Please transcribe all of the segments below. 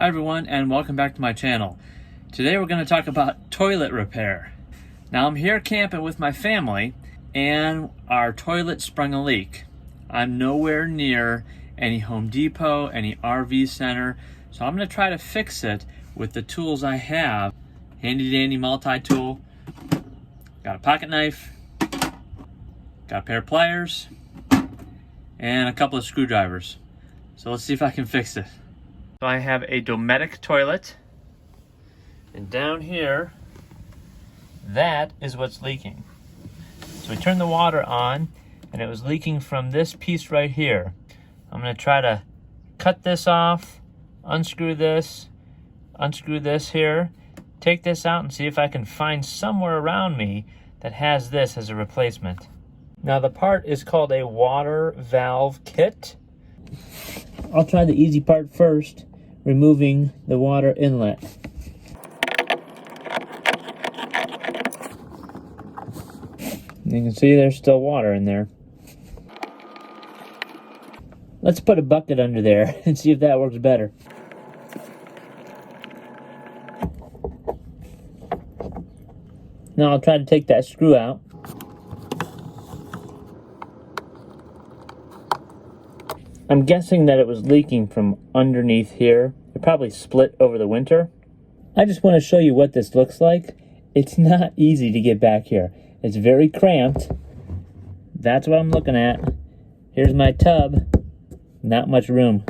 Hi everyone, and welcome back to my channel. Today we're going to talk about toilet repair. Now I'm here camping with my family and our toilet sprung a leak. I'm nowhere near any Home Depot, any RV center, so I'm going to try to fix it with the tools I have. Handy dandy multi-tool, got a pocket knife, got a pair of pliers, and a couple of screwdrivers. So let's see if I can fix it. So I have a Dometic toilet, and down here, that is what's leaking. So we turned the water on, and it was leaking from this piece right here. I'm going to try to cut this off, unscrew this here, take this out, and see if I can find somewhere around me that has this as a replacement. Now the part is called a water valve kit. I'll try the easy part first, removing the water inlet. You can see there's still water in there. Let's put a bucket under there and see if that works better. Now I'll try to take that screw out. I'm guessing that it was leaking from underneath here. It probably split over the winter. I just want to show you what this looks like. It's not easy to get back here. It's very cramped. That's what I'm looking at. Here's my tub. Not much room.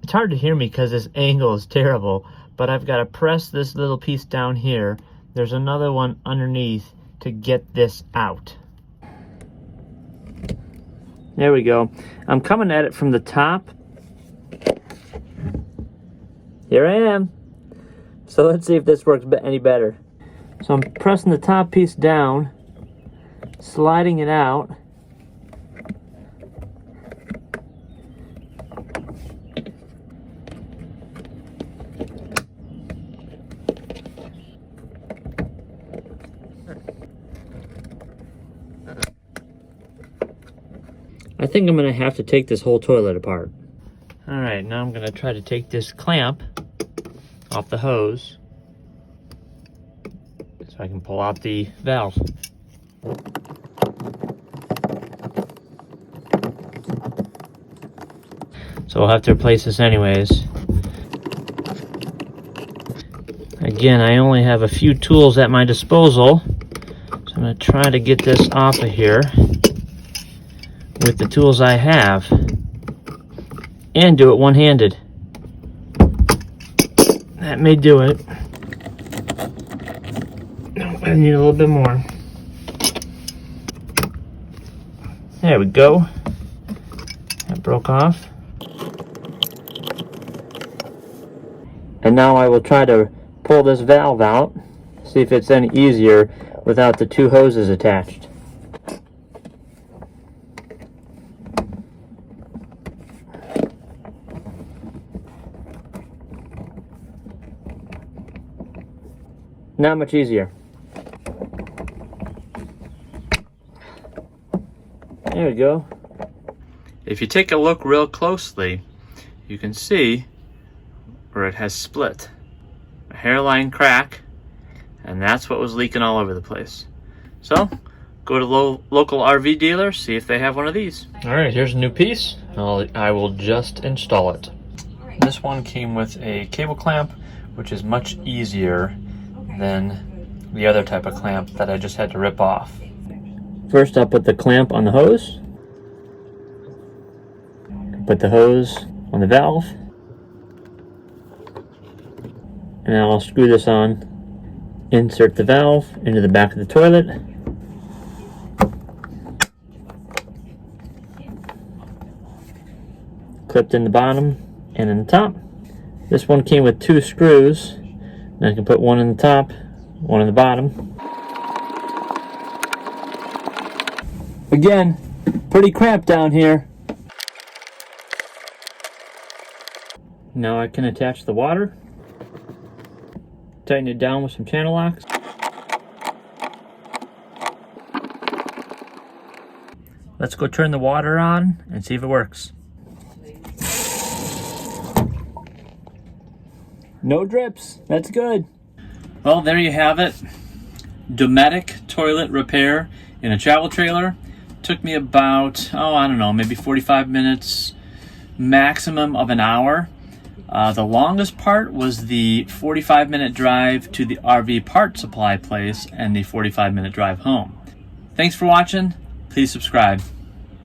It's hard to hear me because this angle is terrible, but I've got to press this little piece down here. There's another one underneath to get this out. There we go. I'm coming at it from the top. Here I am. So let's see if this works any better. So I'm pressing the top piece down, sliding it out. I think I'm going to have to take this whole toilet apart. Alright, now I'm going to try to take this clamp off the hose so I can pull out the valve. So we'll have to replace this anyways. Again, I only have a few tools at my disposal, so I'm going to try to get this off of here with the tools I have and do it one-handed. That may do it. No, I need a little bit more. There we go. That broke off. And now I will try to pull this valve out, see if it's any easier without the two hoses attached. Not much easier. There we go. If you take a look real closely, you can see where it has split. A hairline crack, and that's what was leaking all over the place. So, go to local RV dealer, see if they have one of these. Alright, here's a new piece. I will just install it. This one came with a cable clamp, which is much easier than the other type of clamp that I just had to rip off. First I'll put the clamp on the hose, put the hose on the valve, and now I'll screw this on, insert the valve into the back of the toilet, clipped in the bottom and in the top. This one came with two screws. I can put one in the top, one in the bottom. Again, pretty cramped down here. Now I can attach the water. Tighten it down with some channel locks. Let's go turn the water on and see if it works. No drips. That's good. Well, there you have it. Dometic toilet repair in a travel trailer. Took me about, I don't know, maybe 45 minutes, maximum of an hour. The longest part was the 45-minute drive to the RV part supply place and the 45-minute drive home. Thanks for watching. Please subscribe.